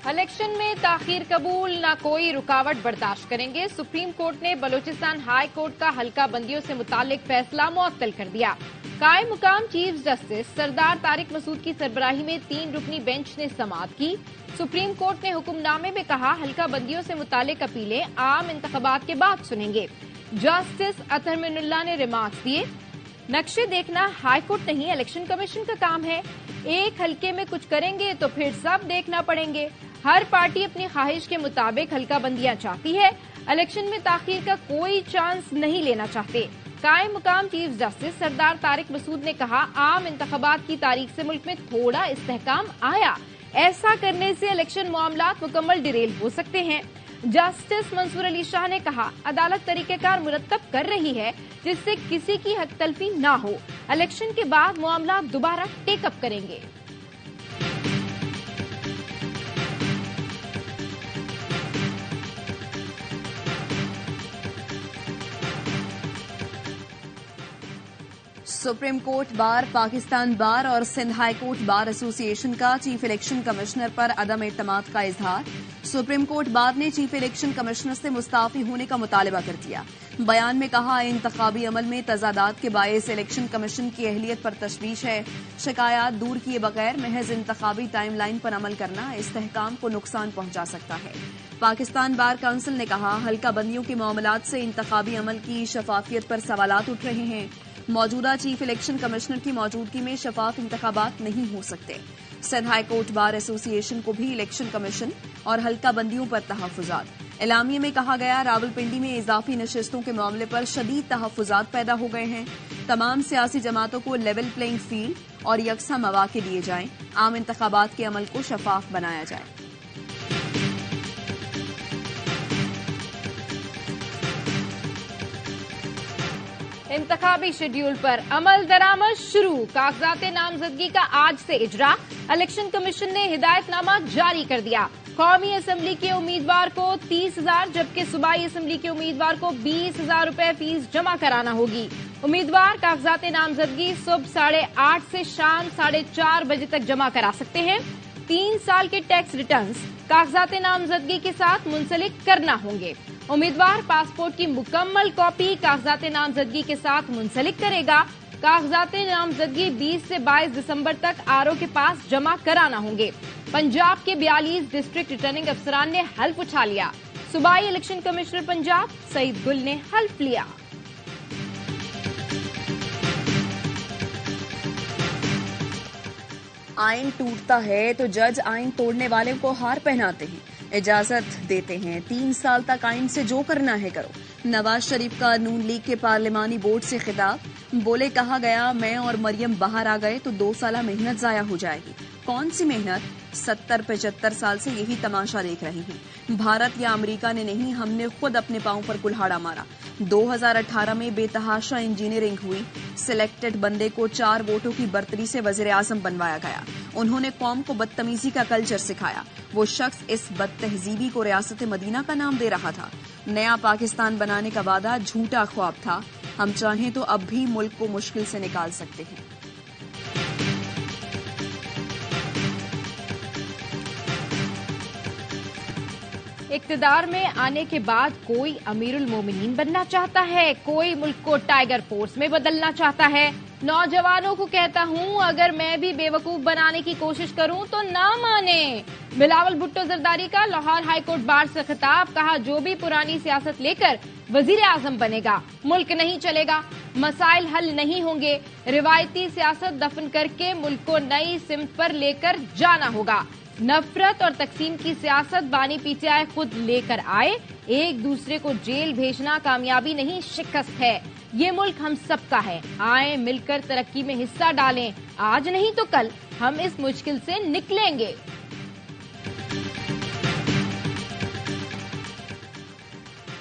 Election میں تاخیر قبول، نہ کوئی رکاوٹ برداشت کریں گے۔ سپریم کورٹ نے بلوچستان ہائی کورٹ کا حلقہ بندیوں سے متعلق فیصلہ معطل کر دیا۔ قائم مقام چیف جسٹس سردار طارق مسعود کی سربراہی میں 3 رکنی بینچ نے سماعت کی۔ سپریم کورٹ نے حکم نامے میں کہا حلقہ بندیوں سے متعلق اپیلیں عام انتخابات کے بعد سنیں گے۔ جسٹس اطہر من اللہ نے ریمارکس دیے، نقشے دیکھنا ہائی کورٹ نہیں الیکشن کمیشن کا کام ہے۔ ایک حلقے میں کچھ کریں گے تو پھر سب دیکھنا پڑیں گے۔ ہر پارٹی اپنی خواہش کے مطابق حلقہ بندیاں چاہتی ہے، الیکشن میں تاخیر کا کوئی چانس نہیں لینا چاہتے۔ قائم مقام چیف جسٹس سردار طارق مسعود نے کہا عام انتخابات کی تاریخ سے ملک میں تھوڑا استحکام آیا، ایسا کرنے سے الیکشن معاملات مکمل ڈیریل ہو سکتے ہیں۔ جسٹس منصور علی شاہ نے کہا عدالت طریقہ کار مرتب کر رہی ہے جس سے کسی کی حق تلفی نہ ہو، الیکشن کے بعد معاملات دوبارہ ٹیک اپ کریں گے۔ سپریم کورٹ بار، پاکستان بار اور سندھ ہائی کورٹ بار ایسوسی ایشن کا چیف الیکشن کمشنر پر عدم اعتماد کا اظہار۔ سپریم کورٹ بار نے چیف الیکشن کمشنر سے مستعفی ہونے کا مطالبہ کر دیا۔ بیان میں کہا انتخابی عمل میں تضادات کے باعث الیکشن کمیشن کی اہلیت پر تشویش ہے۔ شکایات دور کیے بغیر محض انتخابی ٹائم لائن پر عمل کرنا استحکام کو نقصان پہنچا سکتا ہے۔ پاکستان بار کونسل نے کہا حلقہ بندیوں کے معاملات سے انتخابی عمل کی شفافیت پر سوالات اٹھ رہے ہیں۔ موجودہ چیف الیکشن کمشنر کی موجودگی میں شفاف انتخابات نہیں ہو سکتے۔ سندھ ہائی کورٹ بار ایسوسی ایشن کو بھی الیکشن کمیشن اور حلقہ بندیوں پر تحفظات۔ اعلامیے میں کہا گیا راولپنڈی میں اضافی نشستوں کے معاملے پر شدید تحفظات پیدا ہو گئے ہیں۔ تمام سیاسی جماعتوں کو لیول پلینگ فیلڈ اور یکساں مواقع دیے جائیں، عام انتخابات کے عمل کو شفاف بنایا جائے۔ انتخابی شیڈیول پر عمل درآمد شروع، کاغذات نامزدگی کا آج سے اجرا۔ الیکشن کمیشن نے ہدایت نامہ جاری کر دیا۔ قومی اسمبلی کے امیدوار کو 30,000 جبکہ صوبائی اسمبلی کے امیدوار کو 20,000 روپے فیس جمع کرانا ہوگی۔ امیدوار کاغذات نامزدگی صبح 8:30 سے شام 4:30 بجے تک جمع کرا سکتے ہیں۔ 3 سال کے ٹیکس ریٹرنز کاغذات نامزدگی کے ساتھ منسلک کرنا ہوں گے۔ امیدوار پاسپورٹ کی مکمل کاپی کاغذات نامزدگی کے ساتھ منسلک کرے گا۔ کاغذات نامزدگی 20 سے 22 دسمبر تک آر او کے پاس جمع کرانا ہوں گے۔ پنجاب کے 42 ڈسٹرکٹ ریٹرننگ افسران نے حلف اٹھا لیا۔ صوبائی الیکشن کمشنر پنجاب سعید گل نے حلف لیا۔ آئین ٹوٹتا ہے تو جج آئین توڑنے والوں کو ہار پہناتے ہیں، اجازت دیتے ہیں 3 سال تک آئین سے جو کرنا ہے کرو۔ نواز شریف کا نون لیگ کے پارلیمانی بورڈ سے خطاب، بولے کہا گیا میں اور مریم باہر آ گئے تو 2 سالہ محنت ضائع ہو جائے گی۔ کون سی محنت؟ 70-75 سال سے یہی تماشا دیکھ رہے ہیں۔ بھارت یا امریکہ نے نہیں، ہم نے خود اپنے پاؤں پر کلہاڑا مارا۔ 2018 میں بے تحاشا انجینئرنگ ہوئی، سلیکٹڈ بندے کو 4 ووٹوں کی برتری سے وزیر اعظم بنوایا گیا۔ انہوں نے قوم کو بدتمیزی کا کلچر سکھایا۔ وہ شخص اس بد تہذیبی کو ریاست مدینہ کا نام دے رہا تھا۔ نیا پاکستان بنانے کا وعدہ جھوٹا خواب تھا۔ ہم چاہیں تو اب بھی ملک کو مشکل سے نکال سکتے ہیں۔ اقتدار میں آنے کے بعد کوئی امیر المومنین بننا چاہتا ہے، کوئی ملک کو ٹائیگر فورس میں بدلنا چاہتا ہے۔ نوجوانوں کو کہتا ہوں اگر میں بھی بے وقوف بنانے کی کوشش کروں تو نہ مانیں۔ بلاول بھٹو زرداری کا لاہور ہائی کورٹ بار سے خطاب، کہا جو بھی پرانی سیاست لے کر وزیر اعظم بنے گا ملک نہیں چلے گا، مسائل حل نہیں ہوں گے۔ روایتی سیاست دفن کر کے ملک کو نئی سمت پر لے کر جانا ہوگا۔ نفرت اور تقسیم کی سیاست بانی پی ٹی آئی خود لے کر آئے۔ ایک دوسرے کو جیل بھیجنا کامیابی نہیں شکست ہے۔ یہ ملک ہم سب کا ہے، آئیں مل کر ترقی میں حصہ ڈالیں، آج نہیں تو کل ہم اس مشکل سے نکلیں گے۔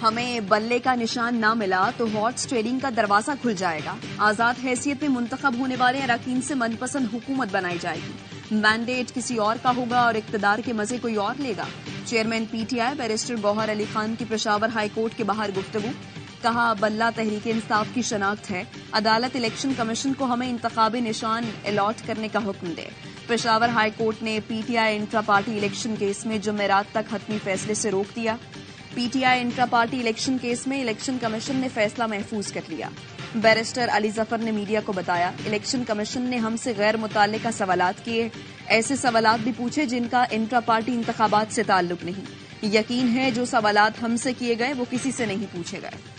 ہمیں بلے کا نشان نہ ملا تو ہارس ٹریڈنگ کا دروازہ کھل جائے گا۔ آزاد حیثیت میں منتخب ہونے والے اراکین سے من پسند حکومت بنائی جائے گی۔ مینڈیٹ کسی اور کا ہوگا اور اقتدار کے مزے کوئی اور لے گا۔ چیئرمین پی ٹی آئی بیرسٹر گوہر علی خان کی پشاور ہائی کورٹ کے باہر گفتگو، کہا بلہ تحریک انصاف کی شناخت ہے، عدالت الیکشن کمیشن کو ہمیں انتخابی نشان الاٹ کرنے کا حکم دے۔ پشاور ہائی کورٹ نے پی ٹی آئی انٹرا پارٹی الیکشن کیس میں جمعرات تک حتمی فیصلے سے روک دیا۔ پی ٹی آئی انٹرا پارٹی الیکشن کیس میں الیکشن کمیشن نے فیصلہ محفوظ کر لیا۔ بیرسٹر علی ظفر نے میڈیا کو بتایا، الیکشن کمیشن نے ہم سے غیر متعلقہ سوالات کیے، ایسے سوالات بھی پوچھے جن کا انٹرا پارٹی انتخابات سے تعلق نہیں۔ یقین ہے جو سوالات ہم سے کیے گئے وہ کسی سے نہیں پوچھے گئے۔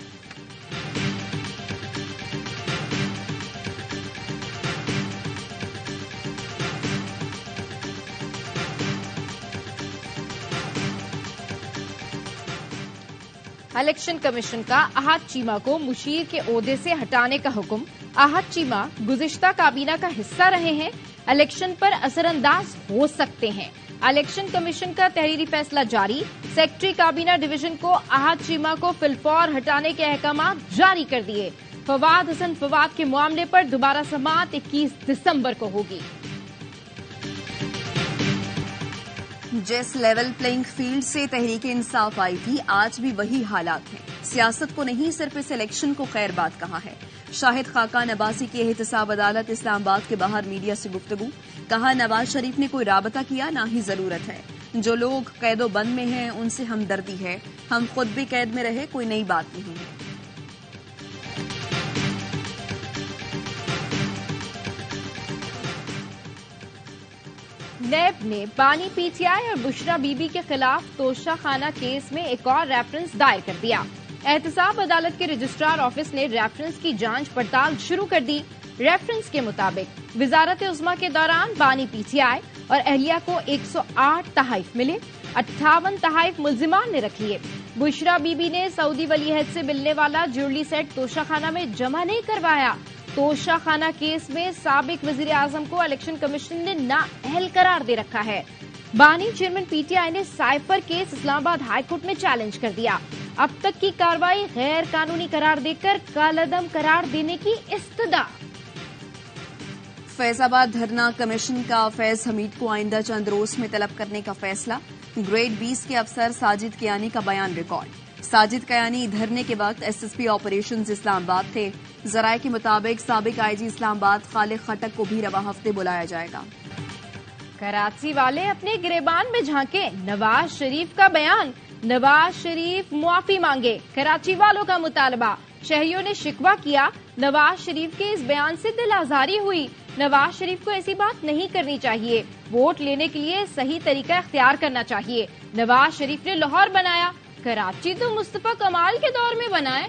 الیکشن کمیشن کا احد چیمہ کو مشیر کے عہدے سے ہٹانے کا حکم۔ احد چیمہ گزشتہ کابینہ کا حصہ رہے ہیں، الیکشن پر اثر انداز ہو سکتے ہیں۔ الیکشن کمیشن کا تحریری فیصلہ جاری، سیکرٹری کابینہ ڈویژن کو احد چیمہ کو فلفور ہٹانے کے احکامات جاری کر دیے۔ فواد حسن فواد کے معاملے پر دوبارہ سماعت 21 دسمبر کو ہوگی۔ جس لیول پلینگ فیلڈ سے تحریک انصاف آئی تھی آج بھی وہی حالات ہیں۔ سیاست کو نہیں صرف اس الیکشن کو خیر بات کہا ہے۔ شاہد خاقان عباسی کی احتساب عدالت اسلام آباد کے باہر میڈیا سے گفتگو، کہا نواز شریف نے کوئی رابطہ کیا نہ ہی ضرورت ہے، جو لوگ قید و بند میں ہیں ان سے ہمدردی ہے، ہم خود بھی قید میں رہے، کوئی نئی بات نہیں ہے۔ نیب نے بانی پی ٹی آئی اور بشرا بی بی کے خلاف توشہ خانہ کیس میں ایک اور ریفرنس دائر کر دیا۔ احتساب عدالت کے رجسٹرار آفس نے ریفرنس کی جانچ پڑتال شروع کر دی۔ ریفرنس کے مطابق وزارت عظمیٰ کے دوران بانی پی ٹی آئی اور اہلیہ کو 108 تحائف ملے، 58 تحائف ملزمان نے رکھ لیے۔ بشرا بی بی نے سعودی ولی عہد سے ملنے والا جیولری سیٹ توشہ خانہ میں جمع نہیں کروایا۔ توشہ خانہ کیس میں سابق وزیر اعظم کو الیکشن کمیشن نے نااہل قرار دے رکھا ہے۔ بانی چیئرمین پی ٹی آئی نے سائفر کیس اسلام آباد ہائی کورٹ میں چیلنج کر دیا۔ اب تک کی کارروائی غیر قانونی قرار دے کر کالعدم قرار دینے کی استدعا۔ فیض آباد دھرنا کمیشن کا فیض حمید کو آئندہ چند روز میں طلب کرنے کا فیصلہ۔ گریڈ 20 کے افسر ساجد کیانی کا بیان ریکارڈ۔ ساجد کیانی دھرنے کے وقت ایس ایس پی آپریشنز اسلام آباد تھے۔ ذرائع کے مطابق سابق آئی جی اسلام آباد خالق خٹک کو بھی رواں ہفتے بلایا جائے گا۔ کراچی والے اپنے گریبان میں جھانکے، نواز شریف کا بیان، نواز شریف معافی مانگے، کراچی والوں کا مطالبہ۔ شہریوں نے شکوہ کیا، نواز شریف کے اس بیان سے دل آزاری ہوئی، نواز شریف کو ایسی بات نہیں کرنی چاہیے، ووٹ لینے کے لیے صحیح طریقہ اختیار کرنا چاہیے۔ نواز شریف نے لاہور بنایا، کراچی تو مصطفیٰ کمال کے دور میں بنا ہے۔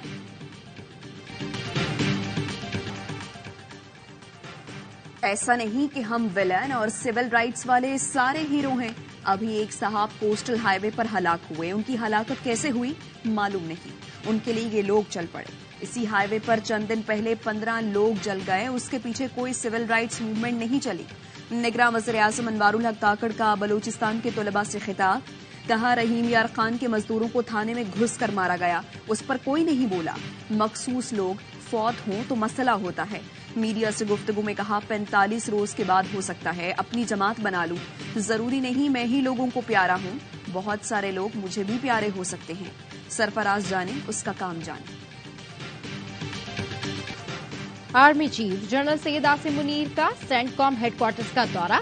ایسا نہیں کہ ہم ویلن اور سول رائٹس والے سارے ہیرو ہیں۔ ابھی ایک صاحب کوسٹل ہائی وے پر ہلاک ہوئے، ان کی ہلاکت کیسے ہوئی معلوم نہیں، ان کے لیے یہ لوگ چل پڑے۔ اسی ہائی وے پر چند دن پہلے 15 لوگ جل گئے، اس کے پیچھے کوئی سول رائٹس موومنٹ نہیں چلی۔ نگراں وزیر اعظم انوار الحق کاکڑ کا بلوچستان کے طلباء سے خطاب، کہا رحیم یار خان کے مزدوروں کو تھانے میں گھس کر مارا گیا، اس پر کوئی نہیں بولا، مخصوص لوگ فوت ہوں تو مسئلہ ہوتا ہے۔ میڈیا سے گفتگو میں کہا 45 روز کے بعد ہو سکتا ہے اپنی جماعت بنا لوں، ضروری نہیں میں ہی لوگوں کو پیارا ہوں، بہت سارے لوگ مجھے بھی پیارے ہو سکتے ہیں، سرفراز جانے اس کا کام جانے۔ Army chief general Syed Asim Munir کا سینٹ کام ہیڈ کوارٹرز کا دورہ،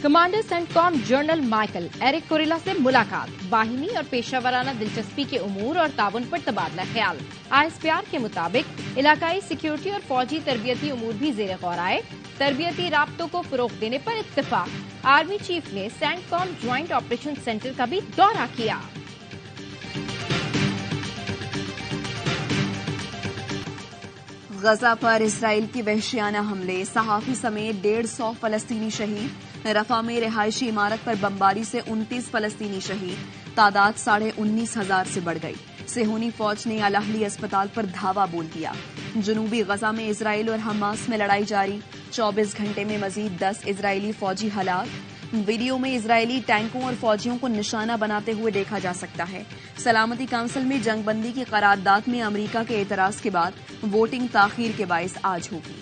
کمانڈر سینٹ کام جنرل مائیکل ایرک کوریلا سے ملاقات، باہمی اور پیشہ ورانہ دلچسپی کے امور اور تعاون پر تبادلہ خیال۔ ISPR کے مطابق علاقائی سیکیورٹی اور فوجی تربیتی امور بھی زیر غور آئے، تربیتی رابطوں کو فروغ دینے پر اتفاق۔ آرمی چیف نے سینٹ کام جوائنٹ آپریشن سینٹر کا بھی دورہ کیا۔ غزہ پر اسرائیل کی وحشیانہ حملے، صحافی سمیت 150 فلسطینی شہید، رفح میں رہائشی عمارت پر بمباری سے 29 فلسطینی شہید، تعداد 19,500 سے بڑھ گئی۔ صہیونی فوج نے الاہلی اسپتال پر دھاوا بول دیا۔ جنوبی غزہ میں اسرائیل اور حماس میں لڑائی جاری، 24 گھنٹے میں مزید 10 اسرائیلی فوجی ہلاک۔ ویڈیو میں اسرائیلی ٹینکوں اور فوجیوں کو نشانہ بناتے ہوئے دیکھا جا سکتا ہے۔ سلامتی کونسل میں جنگ بندی کی قرارداد میں امریکہ کے اعتراض کے بعد ووٹنگ تاخیر کے باعث آج ہوگی۔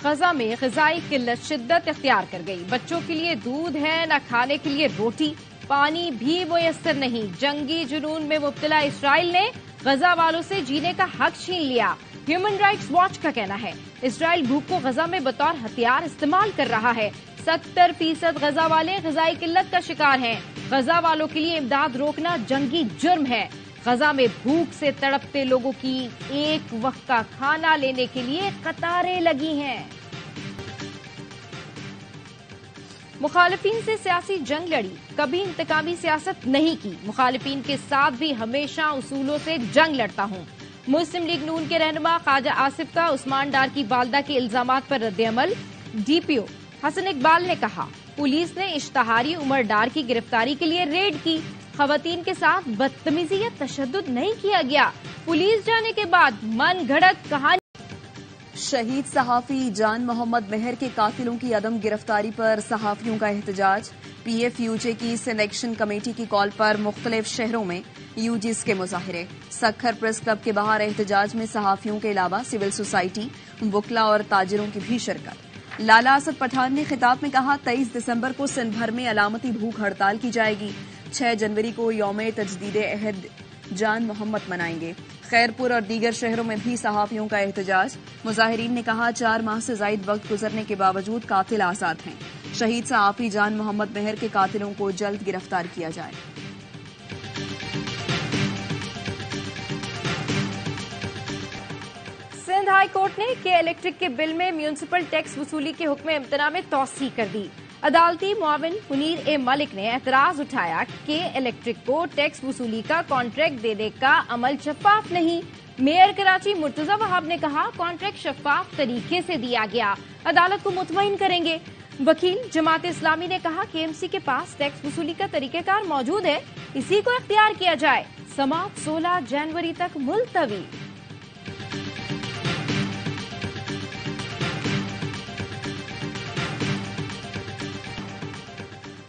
غزہ میں غذائی قلت شدت اختیار کر گئی، بچوں کے لیے دودھ ہے نہ کھانے کے لیے روٹی، پانی بھی میسر نہیں۔ جنگی جنون میں مبتلا اسرائیل نے غزہ والوں سے جینے کا حق چھین لیا. ہیومن رائٹس واچ کا کہنا ہے اسرائیل بھوک کو غزہ میں بطور ہتھیار استعمال کر رہا ہے. 70% غزہ والے غذائی قلت کا شکار ہیں. غزہ والوں کے لیے امداد روکنا جنگی جرم ہے. غزہ میں بھوک سے تڑپتے لوگوں کی ایک وقت کا کھانا لینے کے لیے قطاریں لگی ہیں. مخالفین سے سیاسی جنگ لڑی، کبھی انتقامی سیاست نہیں کی. مخالفین کے ساتھ بھی ہمیشہ اصولوں سے جنگ لڑتا ہوں. مسلم لیگ نون کے رہنما خواجہ آصف کا عثمان ڈار کی والدہ کے الزامات پر رد عمل. ڈی پی او حسن اقبال نے کہا پولیس نے اشتہاری عمر ڈار کی گرفتاری کے لیے ریڈ کی. خواتین کے ساتھ بدتمیزی یا تشدد نہیں کیا گیا. پولیس جانے کے بعد من گھڑت کہانی. شہید صحافی جان محمد مہر کے قاتلوں کی عدم گرفتاری پر صحافیوں کا احتجاج. پی ایف یو جے کی سلیکشن کمیٹی کی کال پر مختلف شہروں میں یو جیز کے مظاہرے. سکھر پریس کلب کے باہر احتجاج میں صحافیوں کے علاوہ سول سوسائٹی، وکلا اور تاجروں کی بھی شرکت. لالا اسد پٹھان نے خطاب میں کہا 23 دسمبر کو سندھ بھر میں علامتی بھوک ہڑتال کی جائے گی. 6 جنوری کو یوم تجدید عہد جان محمد منائیں گے. خیرپور اور دیگر شہروں میں بھی صحافیوں کا احتجاج. مظاہرین نے کہا 4 ماہ سے زائد وقت گزرنے کے باوجود قاتل آزاد ہیں. شہید صحافی جان محمد مہر کے قاتلوں کو جلد گرفتار کیا جائے. سندھ ہائی کورٹ نے کے الیکٹرک کے بل میں میونسپل ٹیکس وصولی کے حکم امتناع میں توسیع کر دی. عدالتی معاون منیر اے ملک نے اعتراض اٹھایا کہ الیکٹرک کو ٹیکس وصولی کا کانٹریکٹ دینے کا عمل شفاف نہیں. میئر کراچی مرتضی وہاب نے کہا کانٹریکٹ شفاف طریقے سے دیا گیا، عدالت کو مطمئن کریں گے. وکیل جماعت اسلامی نے کہا کہ ایم سی کے پاس ٹیکس وصولی کا طریقہ کار موجود ہے، اسی کو اختیار کیا جائے. سماعت 16 جنوری تک ملتوی.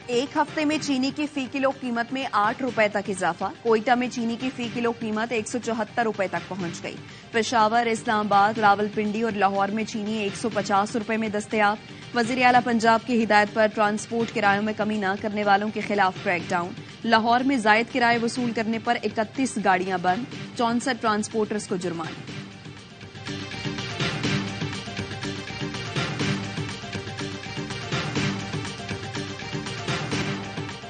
ایک ہفتے میں چینی کی فی کلو قیمت میں 8 روپے تک اضافہ. کوئٹہ میں چینی کی فی کلو قیمت 174 روپے تک پہنچ گئی. پشاور، اسلام آباد، راولپنڈی اور لاہور میں چینی 150 روپے میں دستیاب. وزیر اعلیٰ پنجاب کی ہدایت پر ٹرانسپورٹ کرایوں میں کمی نہ کرنے والوں کے خلاف کریک ڈاؤن. لاہور میں زائد کرائے وصول کرنے پر 31 گاڑیاں بند، 64 ٹرانسپورٹرز کو جرمانے.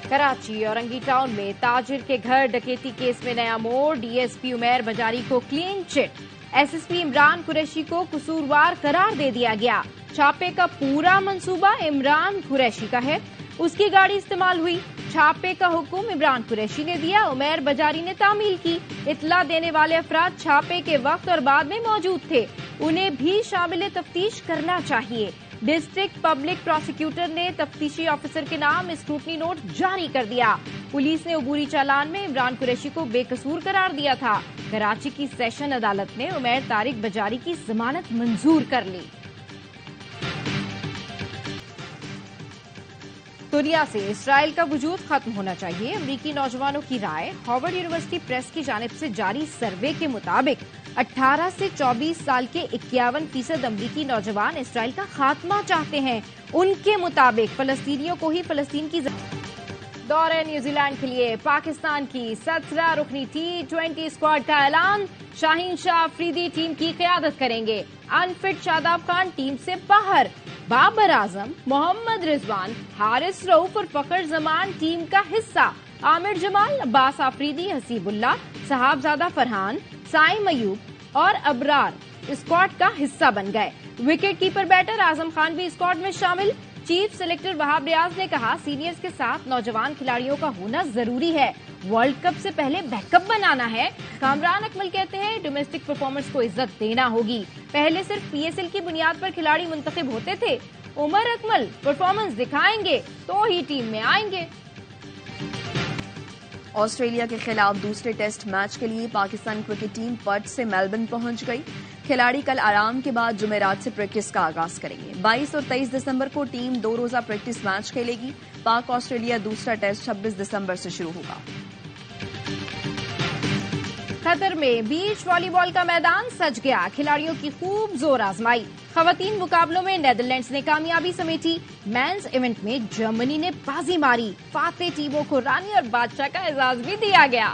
کراچی اورنگی ٹاؤن میں تاجر کے گھر ڈکیتی کیس میں نیا موڑ. D S P Umair Bajari کو clean chit. S S P Imran Qureshi کو قصوروار قرار دے دیا گیا. چھاپے کا پورا منصوبہ عمران قریشی کا ہے، اس کی گاڑی استعمال ہوئی. چھاپے کا حکم عمران قریشی نے دیا، عمیر بجاری نے تعمیل کی. اطلاع دینے والے افراد چھاپے کے وقت اور بعد میں موجود تھے، انہیں بھی شامل تفتیش کرنا چاہیے. ڈسٹرکٹ پبلک پروسیکیوٹر نے تفتیشی آفیسر کے نام اسکروٹنی نوٹ جاری کر دیا. پولیس نے عبوری چالان میں عمران قریشی کو بے قصور قرار دیا تھا. کراچی کی سیشن عدالت نے عمیر طارق بجاری کی ضمانت منظور کر لی. دنیا سے اسرائیل کا وجود ختم ہونا چاہیے، امریکی نوجوانوں کی رائے. ہارورڈ یونیورسٹی پریس کی جانب سے جاری سروے کے مطابق 18 سے 24 سال کے 51% امریکی نوجوان اسرائیل کا خاتمہ چاہتے ہیں. ان کے مطابق فلسطینیوں کو ہی فلسطین کی دورہ نیوزی لینڈ کے لیے پاکستان کی 17 رکنی T20 اسکواڈ کا اعلان. شاہین شاہ افریدی ٹیم کی قیادت کریں گے. انفٹ شاداب خان ٹیم سے باہر. بابر اعظم، محمد رضوان، حارث رؤوف اور فخر زمان ٹیم کا حصہ. عامر جمال، عباس آفریدی، حسیب اللہ، صحابزادہ فرحان، سائم ایوب اور ابرار اسکواڈ کا حصہ بن گئے. Wicket keeper batter Azam Khan بھی اسکواڈ میں شامل. چیف سلیکٹر وہاب ریاض نے کہا سینئرز کے ساتھ نوجوان کھلاڑیوں کا ہونا ضروری ہے، ورلڈ کپ سے پہلے بیک اپ بنانا ہے. کامران اکمل کہتے ہیں ڈومیسٹک پرفارمنس کو عزت دینا ہوگی. پہلے صرف پی ایس ایل کی بنیاد پر کھلاڑی منتخب ہوتے تھے. عمر اکمل پرفارمنس دکھائیں گے تو ہی ٹیم میں آئیں گے. آسٹریلیا کے خلاف دوسرے ٹیسٹ میچ کے لیے پاکستان کرکٹ ٹیم پرتھ سے میلبرن پہنچ گئی. کھلاڑی کل آرام کے بعد جمعرات سے پریکٹس کا آغاز کریں گے. 22 اور 23 دسمبر کو ٹیم 2 روزہ پریکٹس میچ کھیلے گی. پاک آسٹریلیا دوسرا ٹیسٹ 26 دسمبر سے شروع ہوگا. قطر میں بیچ والی بال کا میدان سج گیا، کھلاڑیوں کی خوب زور آزمائی. خواتین مقابلوں میں نیدرلینڈز نے کامیابی سمیٹی. مینز ایونٹ میں جرمنی نے بازی ماری. فاتح ٹیموں کو رانی اور بادشاہ کا اعزاز بھی دیا گیا.